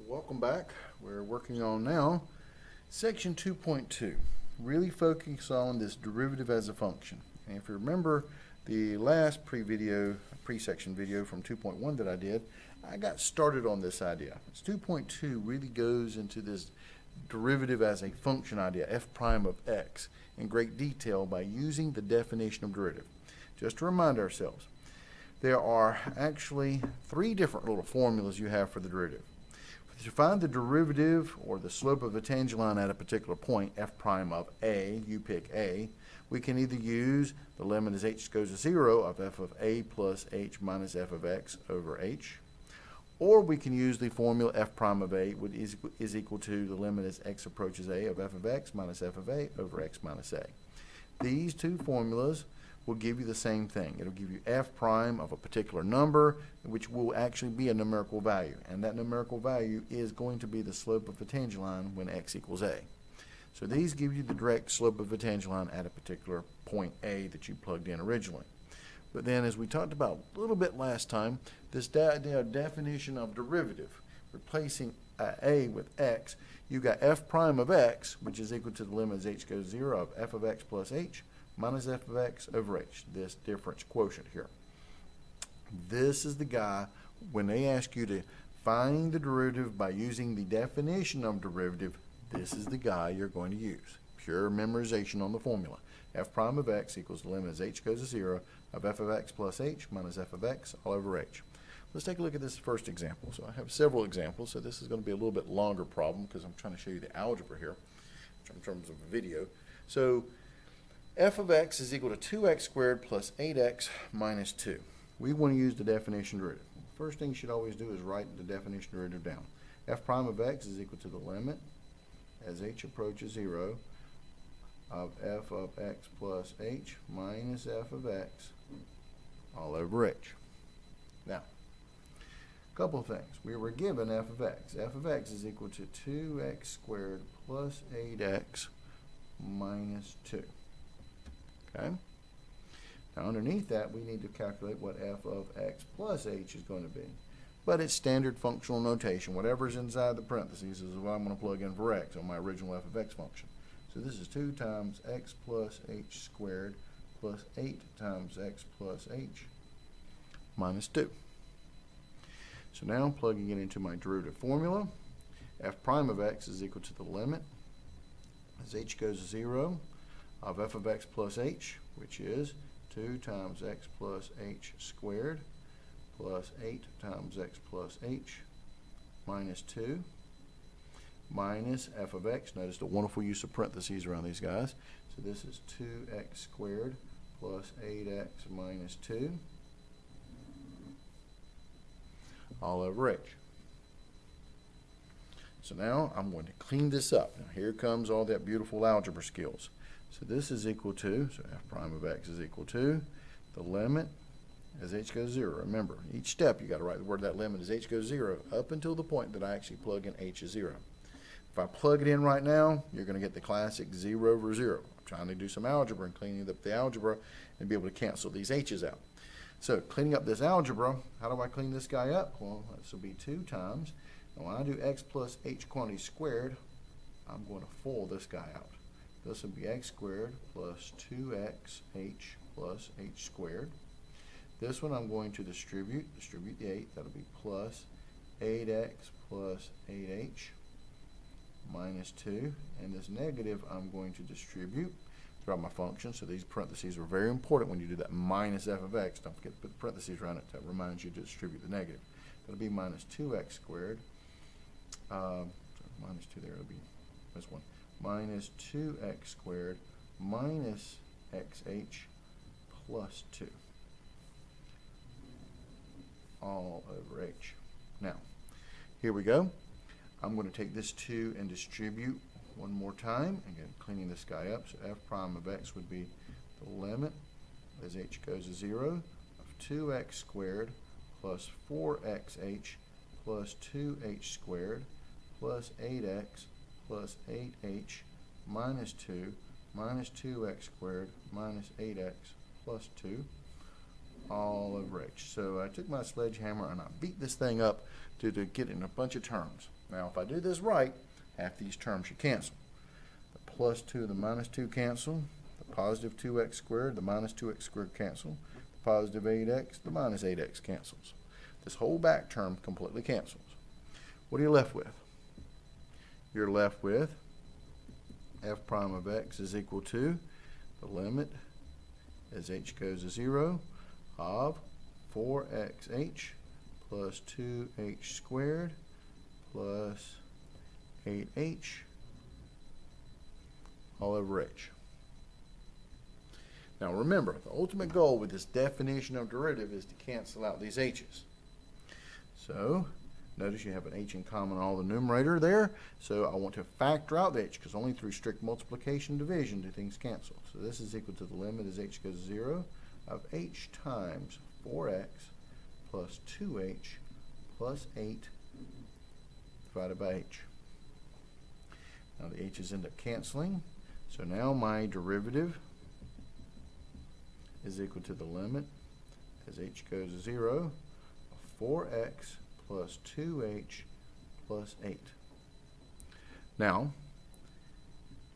Welcome back. We're working on now section 2.2, really focus on this derivative as a function. And if you remember the last pre-section video from 2.1 that I did, I got started on this idea. It's 2.2 really goes into this derivative as a function idea, f prime of x, in great detail by using the definition of derivative. Just to remind ourselves, there are actually three different little formulas you have for the derivative. To find the derivative or the slope of a tangent line at a particular point, f prime of a, you pick a, we can either use the limit as h goes to 0 of f of a plus h minus f of x over h, or we can use the formula f prime of a is equal to the limit as x approaches a of f of x minus f of a over x minus a. These two formulas will give you the same thing. It'll give you f prime of a particular number, which will actually be a numerical value. And that numerical value is going to be the slope of a tangent line when x equals a. So these give you the direct slope of a tangent line at a particular point A that you plugged in originally. But then, as we talked about a little bit last time, this definition of derivative, replacing a with x, you got f prime of x, which is equal to the limit as h goes to 0 of f of x plus h minus f of x over h, this difference quotient here. This is the guy, when they ask you to find the derivative by using the definition of derivative, this is the guy you're going to use. Pure memorization on the formula. F prime of x equals the limit as h goes to 0 of f of x plus h minus f of x all over h. Let's take a look at this first example. So I have several examples, so this is going to be a little bit longer problem because I'm trying to show you the algebra here in terms of a video. So f of x is equal to 2x squared plus 8x minus 2. We want to use the definition derivative. First thing you should always do is write the definition derivative down. F prime of x is equal to the limit as h approaches 0 of f of x plus h minus f of x all over h. Now, a couple of things. We were given f of x. F of x is equal to 2x squared plus 8x minus 2. Okay. Now underneath that, we need to calculate what f of x plus h is going to be. But it's standard functional notation. Whatever's inside the parentheses is what I'm going to plug in for x on my original f of x function. So this is 2 times x plus h squared plus 8 times x plus h minus 2. So now I'm plugging it into my derivative formula. F prime of x is equal to the limit as h goes to 0 of f of x plus h, which is 2 times x plus h squared plus 8 times x plus h minus 2 minus f of x. Notice the wonderful use of parentheses around these guys. So this is 2x squared plus 8x minus 2 all over h. So now I'm going to clean this up. Now here comes all that beautiful algebra skills. So this is equal to, so f prime of x is equal to the limit as h goes to 0. Remember, each step you got to write the word that limit as h goes to 0 up until the point that I actually plug in h is 0. If I plug it in right now, you're going to get the classic 0 over 0. I'm trying to do some algebra and cleaning up the algebra and be able to cancel these h's out. So cleaning up this algebra, how do I clean this guy up? Well, this will be 2 times. And when I do x plus h quantity squared, I'm going to FOIL this guy out. This will be x squared plus 2xh plus h squared. This one I'm going to distribute the 8. That'll be plus 8x plus 8h minus 2. And this negative I'm going to distribute throughout my function. So these parentheses are very important when you do that minus f of x. Don't forget to put the parentheses around it. That reminds you to distribute the negative. That'll be minus 2x squared. Minus 2 there. It'll be this one. Minus 2x squared minus xh plus 2 all over h. Now, here we go. I'm going to take this 2 and distribute one more time. Again, cleaning this guy up. So f prime of x would be the limit as h goes to 0 of 2x squared plus 4xh plus 2h squared plus 8x plus 8h minus 2 minus 2x squared minus 8x plus 2 all over h. So I took my sledgehammer and I beat this thing up to get in a bunch of terms. Now, if I do this right, half these terms should cancel. The plus 2 and the minus 2 cancel. The positive 2x squared, the minus 2x squared cancel. The positive 8x, the minus 8x cancels. This whole back term completely cancels. What are you left with? You're left with f prime of x is equal to the limit as h goes to 0 of 4xh plus 2h squared plus 8h all over h. Now remember, the ultimate goal with this definition of derivative is to cancel out these h's. So notice you have an h in common in all the numerator there. So I want to factor out the h because only through strict multiplication and division do things cancel. So this is equal to the limit as h goes to 0 of h times 4x plus 2h plus 8 divided by h. Now the h's end up canceling. So now my derivative is equal to the limit as h goes to 0 of 4x plus 2h plus 8. Now,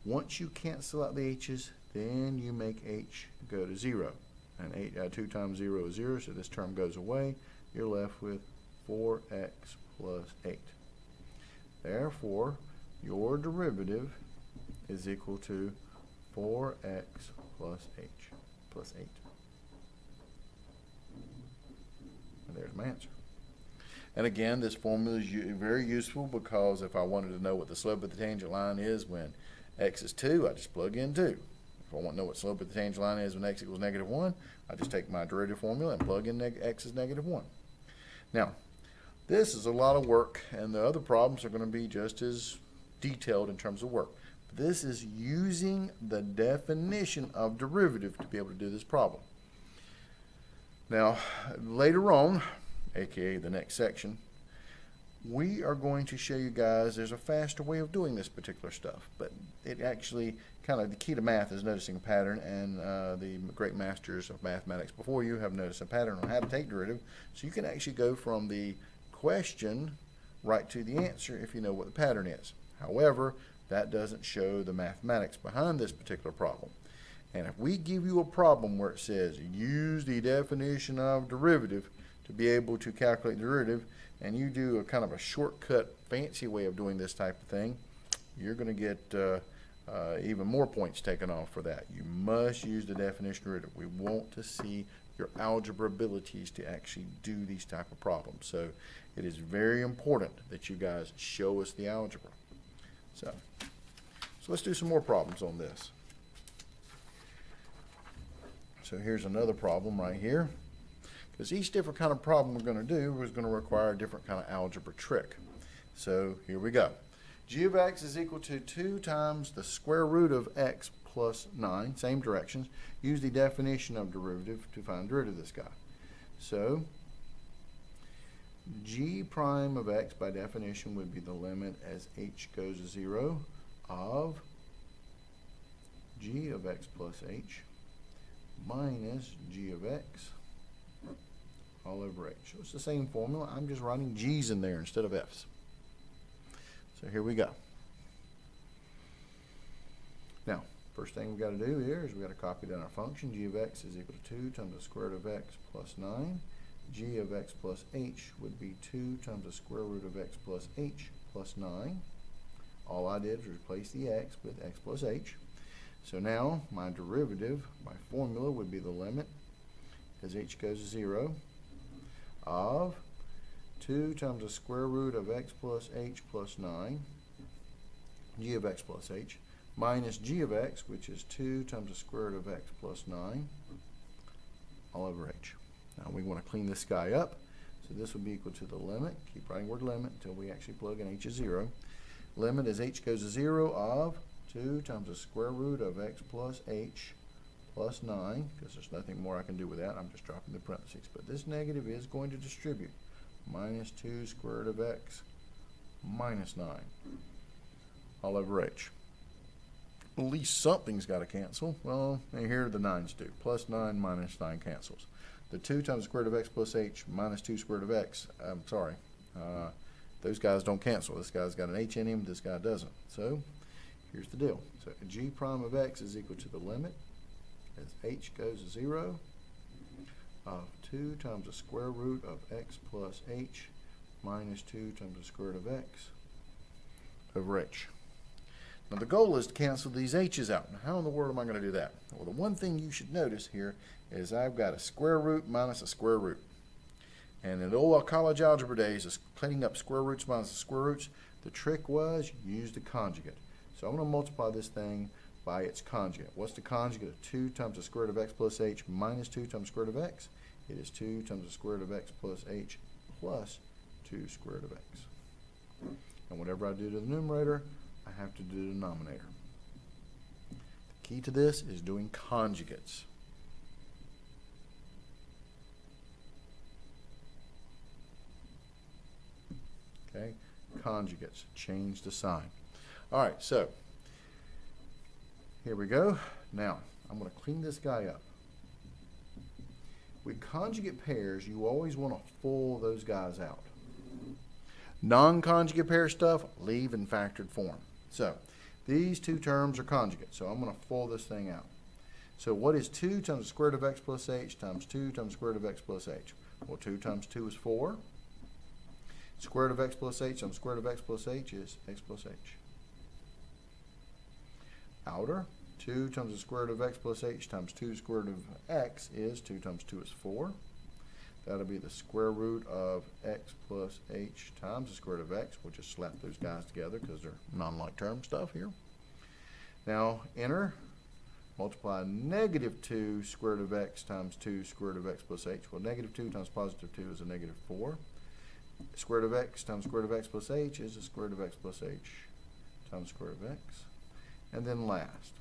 once you cancel out the h's, then you make h go to 0. And 2 times 0 is 0, so this term goes away. You're left with 4x plus 8. Therefore, your derivative is equal to 4x plus h plus 8. And there's my answer. And again, this formula is very useful because if I wanted to know what the slope of the tangent line is when x is 2, I just plug in 2. If I want to know what the slope of the tangent line is when x equals -1, I just take my derivative formula and plug in x is -1. Now, this is a lot of work, and the other problems are going to be just as detailed in terms of work. This is using the definition of derivative to be able to do this problem. Now, later on, aka the next section, we are going to show you guys there's a faster way of doing this particular stuff, but it actually kind of the key to math is noticing a pattern, and the great masters of mathematics before you have noticed a pattern on how to take derivative, so you can actually go from the question right to the answer if you know what the pattern is. However, that doesn't show the mathematics behind this particular problem. And if we give you a problem where it says use the definition of derivative to be able to calculate the derivative, and you do a kind of a shortcut fancy way of doing this type of thing, you're going to get even more points taken off for that. You must use the definition of derivative. We want to see your algebra abilities to actually do these type of problems. So it is very important that you guys show us the algebra. So let's do some more problems on this. So here's another problem right here. Because each different kind of problem we're going to do is going to require a different kind of algebra trick. So here we go. G of x is equal to 2 times the square root of x plus 9. Same directions. Use the definition of derivative to find the derivative of this guy. So g prime of x by definition would be the limit as h goes to 0 of g of x plus h minus g of x all over h. So it's the same formula. I'm just writing g's in there instead of f's. So here we go. Now, first thing we've got to do here is we've got to copy down our function. G of x is equal to 2 times the square root of x plus 9. G of x plus h would be 2 times the square root of x plus h plus 9. All I did was replace the x with x plus h. So now my derivative, my formula, would be the limit as h goes to 0 of 2 times the square root of x plus h plus 9, g of x plus h, minus g of x, which is 2 times the square root of x plus 9, all over h. Now we want to clean this guy up, so this will be equal to the limit, keep writing word limit until we actually plug in h is 0. Limit as h goes to 0 of 2 times the square root of x plus h plus 9, because there's nothing more I can do with that, I'm just dropping the parentheses, but this negative is going to distribute, minus 2 square root of x minus 9 all over h. At least something's got to cancel. Well, here the 9's do. Plus 9 minus 9 cancels. The 2 times the square root of x plus h minus 2 square root of x, I'm sorry, those guys don't cancel. This guy's got an h in him, this guy doesn't. So here's the deal. So g prime of x is equal to the limit as h goes to 0 of 2 times the square root of x plus h minus 2 times the square root of x over h. Now the goal is to cancel these h's out. Now how in the world am I going to do that? Well, the one thing you should notice here is I've got a square root minus a square root. And in the old college algebra days, is cleaning up square roots minus the square roots. The trick was use the conjugate. So I'm going to multiply this thing by its conjugate. What's the conjugate of 2 times the square root of x plus h minus 2 times the square root of x? It is 2 times the square root of x plus h plus 2 square root of x. And whatever I do to the numerator, I have to do the denominator. The key to this is doing conjugates. Okay, conjugates, change the sign. All right, so here we go. Now, I'm going to clean this guy up. With conjugate pairs, you always want to full those guys out. Non-conjugate pair stuff, leave in factored form. So, these two terms are conjugate, so I'm going to full this thing out. So, what is 2 times the square root of x plus h times 2 times the square root of x plus h? Well, 2 times 2 is 4. Square root of x plus h times square root of x plus h is x plus h. Outer, 2 times the square root of x plus h times 2 square root of x is 2 times 2 is 4. That'll be the square root of x plus h times the square root of x. We'll just slap those guys together because they're non-like term stuff here. Now, inner, multiply negative 2 square root of x times 2 square root of x plus h. Well, negative 2 times positive 2 is a negative 4. Square root of x times square root of x plus h is the square root of x plus h times square root of x. And then last,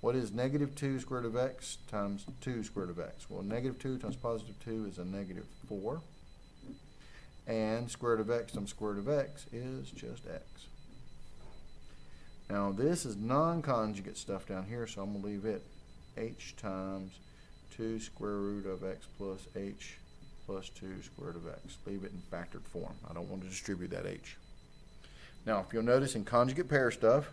what is negative 2 square root of x times 2 square root of x? Well, negative 2 times positive 2 is a negative 4. And square root of x times square root of x is just x. Now, this is non-conjugate stuff down here, so I'm going to leave it h times 2 square root of x plus h plus 2 square root of x. Leave it in factored form. I don't want to distribute that h. Now, if you'll notice in conjugate pair stuff,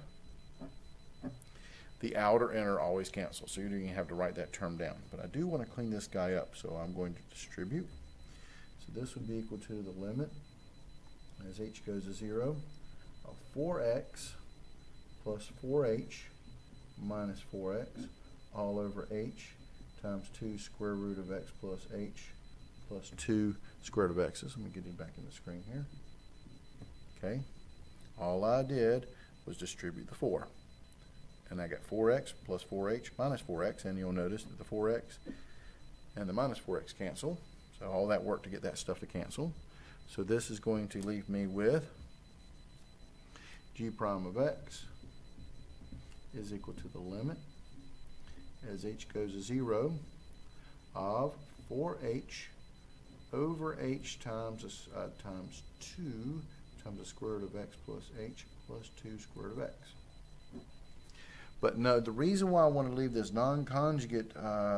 the outer inner always cancel, so you don't even have to write that term down. But I do want to clean this guy up, so I'm going to distribute. So this would be equal to the limit, as h goes to 0, of 4x plus 4h minus 4x all over h times 2 square root of x plus h plus 2 square root of x's. Let me get it back in the screen here. Okay. All I did was distribute the 4. And I got 4x plus 4h minus 4x, and you'll notice that the 4x and the minus 4x cancel. So all that work to get that stuff to cancel. So this is going to leave me with g prime of x is equal to the limit as h goes to 0 of 4h over h times 2 times the square root of x plus h plus 2 square root of x. But no, the reason why I want to leave this non-conjugate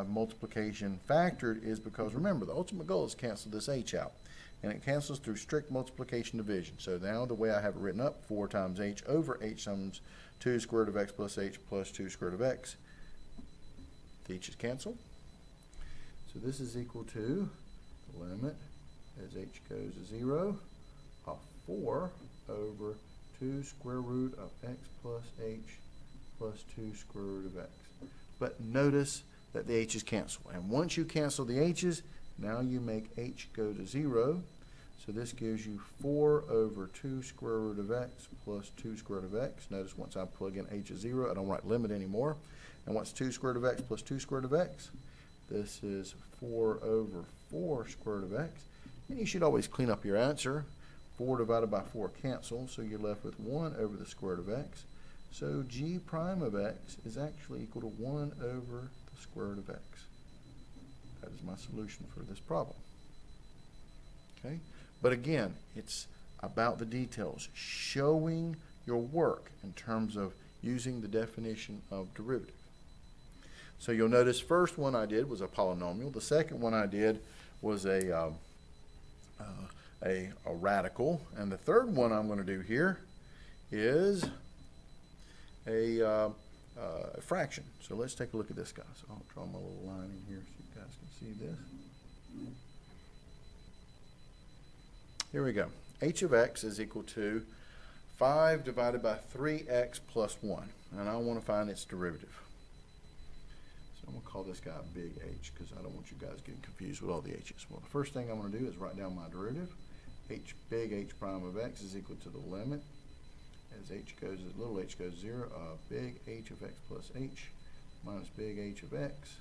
multiplication factored is because, remember, the ultimate goal is to cancel this h out. And it cancels through strict multiplication division. So now the way I have it written up, 4 times h over h times 2 square root of x plus h plus 2 square root of x. The h's cancel. So this is equal to the limit as h goes to 0 of 4 over 2 square root of x plus h plus 2 square root of x. But notice that the h's cancel. And once you cancel the h's, now you make h go to 0. So this gives you 4 over 2 square root of x plus 2 square root of x. Notice once I plug in h is 0, I don't write limit anymore. And what's 2 square root of x plus 2 square root of x? This is 4 over 4 square root of x. And you should always clean up your answer. 4 divided by 4 cancels, so you're left with 1 over the square root of x. So g prime of x is actually equal to 1 over the square root of x. That is my solution for this problem. Okay, but again, it's about the details, showing your work in terms of using the definition of derivative. So you'll notice first one I did was a polynomial. The second one I did was a a radical. And the third one I'm going to do here is a fraction. So let's take a look at this guy. So I'll draw my little line in here so you guys can see this. Here we go. H of x is equal to 5 divided by 3x plus 1. And I want to find its derivative. So I'm going to call this guy big H because I don't want you guys getting confused with all the h's. Well, the first thing I'm going to do is write down my derivative. Big H prime of x is equal to the limit as little h goes 0 of big H of x plus h minus big H of x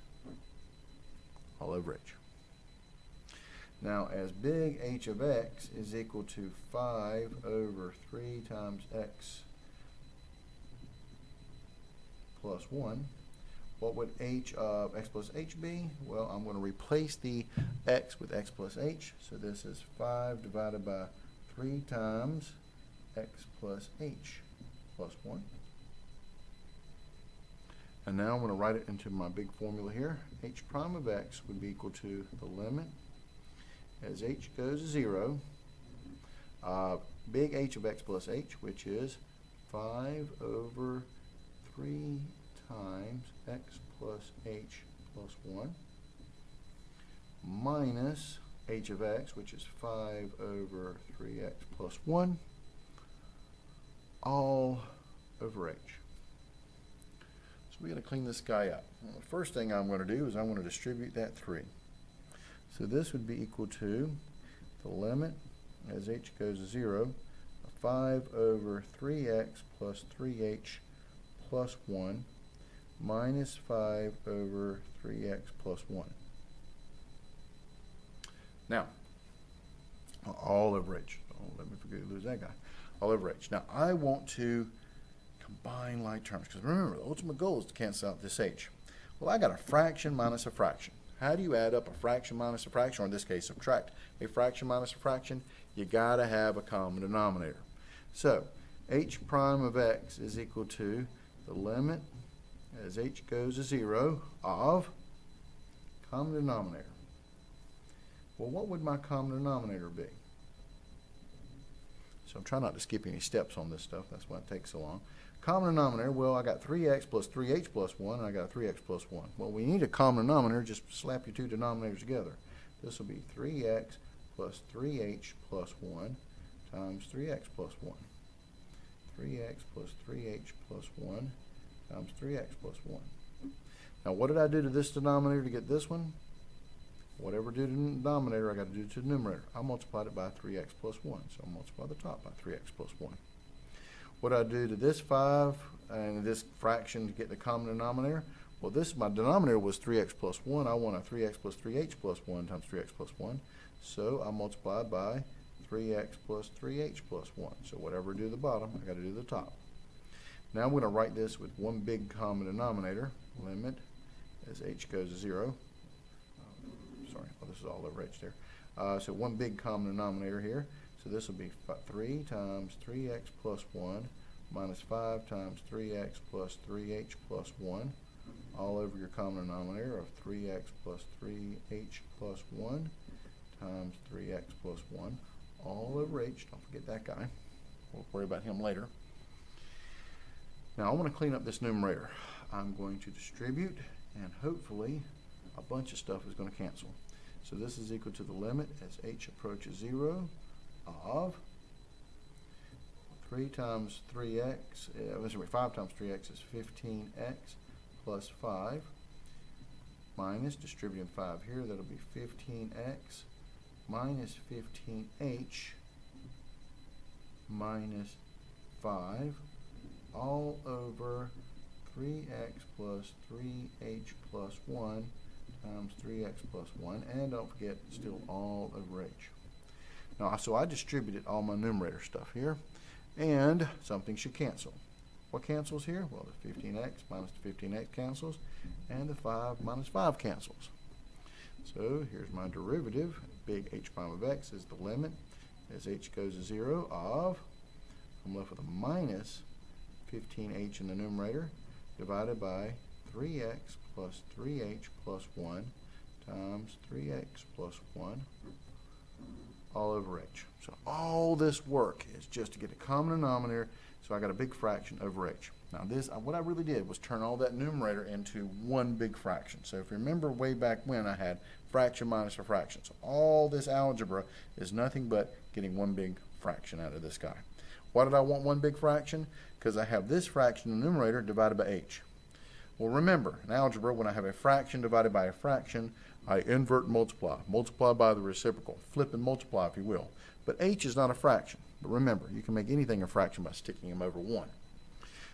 all over h. Now, as big H of x is equal to 5 over 3 times x plus 1, what would h of x plus h be? Well, I'm going to replace the x with x plus h. So this is 5 divided by 3 times x plus h plus 1. And now I'm going to write it into my big formula here. H prime of x would be equal to the limit as h goes to 0, big H of x plus h, which is 5 over 3 times x plus h plus 1, minus h of x, which is 5 over 3x plus 1, all over h. So we got to clean this guy up. Well, the first thing I'm going to do is I'm going to distribute that 3. So this would be equal to the limit as h goes to 0, 5 over 3x plus 3h plus 1 minus 5 over 3x plus 1. Now, all over h. Don't let me lose that guy. All over h. Now, I want to combine like terms, because remember, the ultimate goal is to cancel out this h. Well, I got a fraction minus a fraction. How do you add up a fraction minus a fraction, or in this case, subtract a fraction minus a fraction? You got to have a common denominator. So, h prime of x is equal to the limit as h goes to 0 of common denominator. Well, what would my common denominator be? So I'm trying not to skip any steps on this stuff. That's why it takes so long. Common denominator, well, I got 3x plus 3h plus 1, and I got a 3x plus 1. Well, we need a common denominator. Just slap your two denominators together. This will be 3x plus 3h plus 1 times 3x plus 1. 3x plus 3h plus 1 times 3x plus 1. Now, what did I do to this denominator to get this one? Whatever I do to the denominator, I got to do to the numerator. I multiplied it by 3x plus 1. So I'll multiply the top by 3x plus 1. What do I do to this 5 and this fraction to get the common denominator? Well, my denominator was 3x plus 1. I want a 3x plus 3h plus 1 times 3x plus 1. So I multiplied by 3x plus 3h plus 1. So whatever I do to the bottom, I got to do to the top. Now I'm going to write this with one big common denominator, limit as h goes to 0. This is all over h there. So one big common denominator here. So this will be 3 times 3x plus 1 minus 5 times 3x plus 3h plus 1 all over your common denominator of 3x plus 3h plus 1 times 3x plus 1 all over h. Don't forget that guy. We'll worry about him later. Now I want to clean up this numerator. I'm going to distribute, and hopefully a bunch of stuff is going to cancel. So this is equal to the limit as h approaches 0 of 3 times 3x, 5 times 3x is 15x plus 5 minus, distributing 5 here, that'll be 15x minus 15h minus 5 all over 3x plus 3h plus 1 times 3x plus 1, and don't forget, still all over h. Now, so I distributed all my numerator stuff here, and something should cancel. What cancels here? Well, the 15x minus the 15x cancels, and the 5 minus 5 cancels. So here's my derivative. Big H prime of x is the limit as h goes to 0 of, I'm left with a minus 15h in the numerator divided by 3x plus 3h plus 1 times 3x plus 1 all over h. So all this work is just to get a common denominator, so I got a big fraction over h. Now this, what I really did was turn all that numerator into one big fraction. So if you remember way back when, I had fraction minus a fraction. So all this algebra is nothing but getting one big fraction out of this guy. Why did I want one big fraction? Because I have this fraction in the numerator divided by h. Well, remember, in algebra, when I have a fraction divided by a fraction, I invert and multiply. Multiply by the reciprocal. Flip and multiply, if you will. But h is not a fraction. But remember, you can make anything a fraction by sticking them over 1.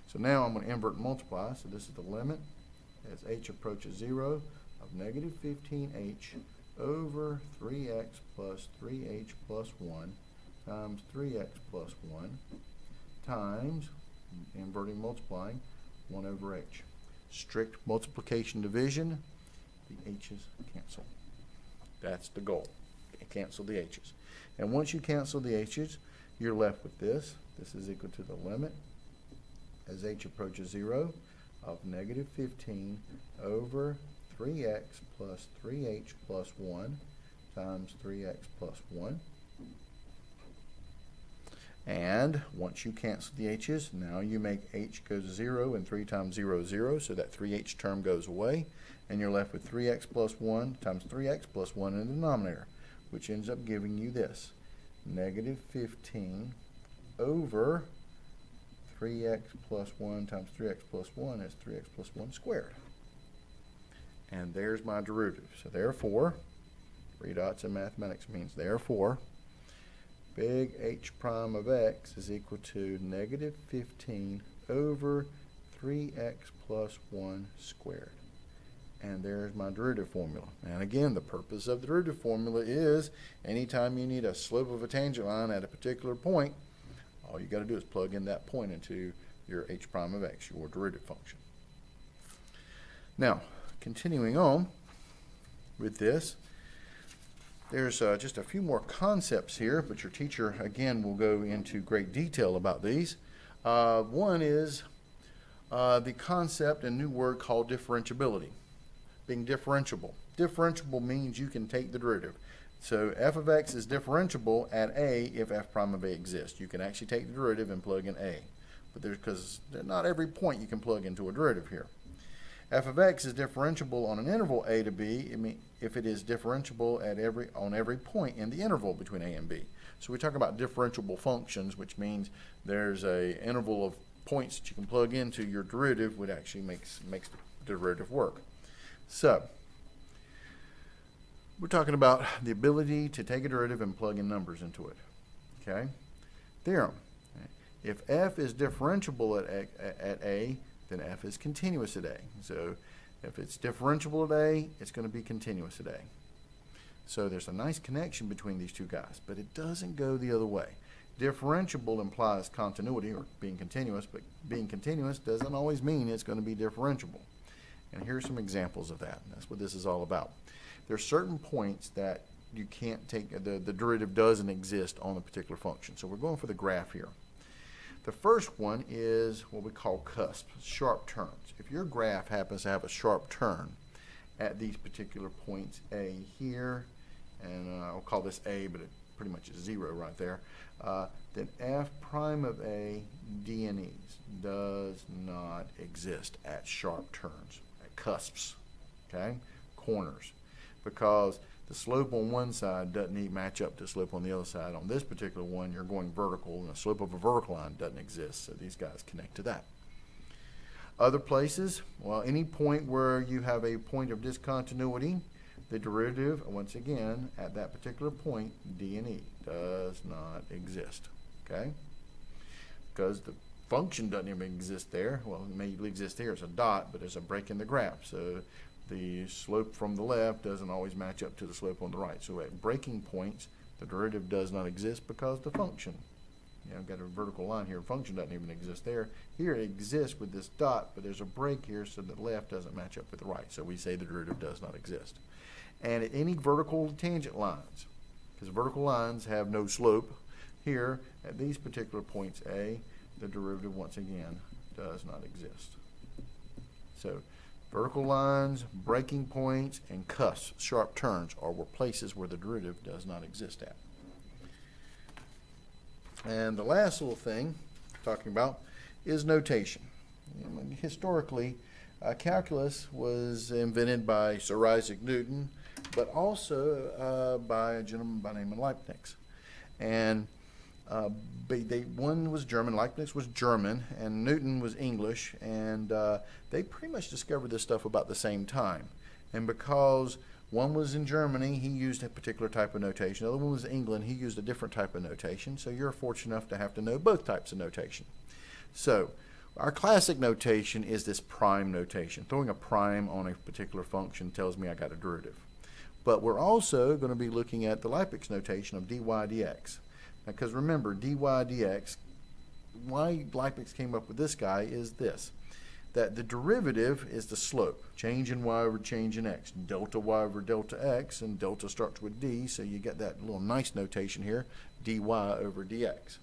So now I'm going to invert and multiply. So this is the limit as h approaches 0 of negative 15h over 3x plus 3h plus 1 times 3x plus 1 times, inverting, multiplying, 1 over h. Strict multiplication division, the h's cancel. That's the goal. Cancel the h's. And once you cancel the h's, you're left with this. This is equal to the limit as h approaches 0 of negative 15 over 3x plus 3h plus 1 times 3x plus 1. And once you cancel the h's, now you make h go to 0, and 3 times 0 is 0, so that 3h term goes away, and you're left with 3x plus 1 times 3x plus 1 in the denominator, which ends up giving you this, negative 15 over 3x plus 1 times 3x plus 1 is 3x plus 1 squared. And there's my derivative. So therefore, 3 dots in mathematics means therefore, big H prime of x is equal to negative 15 over 3x plus 1 squared. And there's my derivative formula. And again, the purpose of the derivative formula is anytime you need a slope of a tangent line at a particular point, all you got to do is plug in that point into your h prime of x, your derivative function. Now, continuing on with this, there's just a few more concepts here, but your teacher, again, will go into great detail about these. One is the concept, a new word called differentiability, being differentiable. Differentiable means you can take the derivative. So f of x is differentiable at a if f prime of a exists. You can actually take the derivative and plug in a. But because not every point you can plug into a derivative here. F of x is differentiable on an interval a to b if it is differentiable at on every point in the interval between a and b. So we talk about differentiable functions, which means there's a interval of points that you can plug into your derivative, which actually makes the derivative work. So we're talking about the ability to take a derivative and plug in numbers into it. Okay? Theorem. If f is differentiable at a, then f is continuous at a. So if it's differentiable at a, it's going to be continuous at a. So there's a nice connection between these two guys, but it doesn't go the other way. Differentiable implies continuity or being continuous, but being continuous doesn't always mean it's going to be differentiable. And here's some examples of that. That's what this is all about. There are certain points that you can't take, the derivative doesn't exist on a particular function. So we're going for the graph here. The first one is what we call cusp, sharp turns. If your graph happens to have a sharp turn at these particular points, A here, and I'll call this A, but it pretty much is 0 right there, then f prime of A, D and E's does not exist at sharp turns, at cusps, okay, corners, because the slope on one side doesn't match up to the slope on the other side. On this particular one, you're going vertical, and the slope of a vertical line doesn't exist, so these guys connect to that. Other places, well, any point where you have a point of discontinuity, the derivative, once again, at that particular point, D and E, does not exist, okay? Because the function doesn't even exist there. Well, it may exist here as a dot, but there's a break in the graph, so the slope from the left doesn't always match up to the slope on the right. So at breaking points, the derivative does not exist because the function, I've got a vertical line here, function doesn't even exist there. Here it exists with this dot, but there's a break here, so the left doesn't match up with the right. So we say the derivative does not exist. And at any vertical tangent lines, because vertical lines have no slope, here at these particular points A, the derivative once again does not exist. So vertical lines, breaking points, and cusps, sharp turns, are places where the derivative does not exist at. And the last little thing talking about is notation. Historically, calculus was invented by Sir Isaac Newton, but also by a gentleman by the name of Leibniz. And one was German, Leibniz was German, and Newton was English, and they pretty much discovered this stuff about the same time. And because one was in Germany, he used a particular type of notation. The other one was in England, he used a different type of notation. So you're fortunate enough to have to know both types of notation. So our classic notation is this prime notation. Throwing a prime on a particular function tells me I got a derivative. But we're also going to be looking at the Leibniz notation of dy dx. Because remember, dy dx, why Leibniz came up with this guy is this, that the derivative is the slope, change in y over change in x, delta y over delta x, and delta starts with d, so you get that little nice notation here, dy over dx.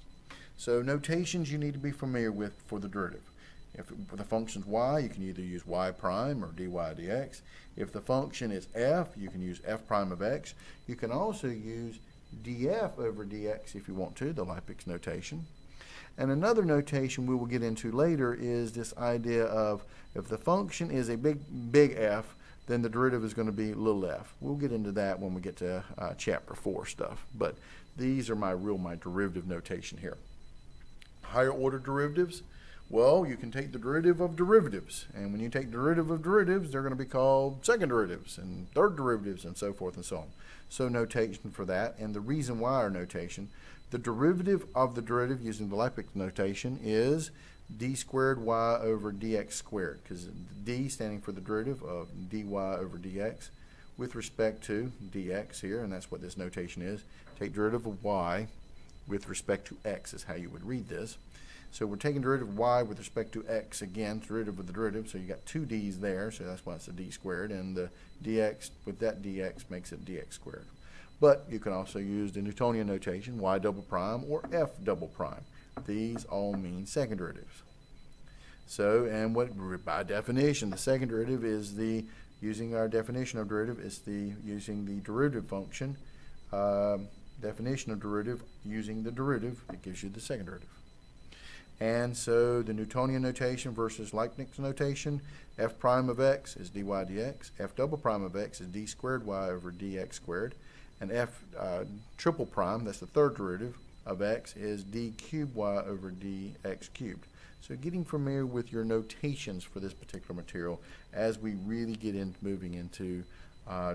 So notations you need to be familiar with for the derivative. If the function's y, you can either use y prime or dy dx. If the function is f, you can use f prime of x. You can also use df over dx if you want to, the Leibniz notation. And another notation we will get into later is this idea of if the function is a big F, then the derivative is going to be little f. We'll get into that when we get to chapter 4 stuff. But these are my derivative notation here. Higher order derivatives, well, you can take the derivative of derivatives. And when you take derivative of derivatives, they're going to be called second derivatives and third derivatives and so forth and so on. So notation for that. And the reason why our notation, the derivative of the derivative using the Leibniz notation is d squared y over dx squared, because d standing for the derivative of dy over dx with respect to dx here, and that's what this notation is. Take derivative of y with respect to x is how you would read this. So we're taking derivative of y with respect to x again, derivative of the derivative, so you got two d's there, so that's why it's a d squared, and the dx with that dx makes it dx squared. But you can also use the Newtonian notation, y double prime or f double prime. These all mean second derivatives. So, and what by definition, the second derivative is using our definition of derivative, is using the derivative function, definition of derivative using the derivative, it gives you the second derivative. And so the Newtonian notation versus Leibniz notation, f prime of x is dy dx, f double prime of x is d squared y over dx squared, and f triple prime, that's the third derivative of x, is d cubed y over dx cubed. So getting familiar with your notations for this particular material as we really get into moving into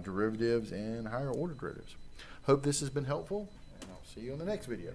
derivatives and higher order derivatives. Hope this has been helpful, and I'll see you in the next video.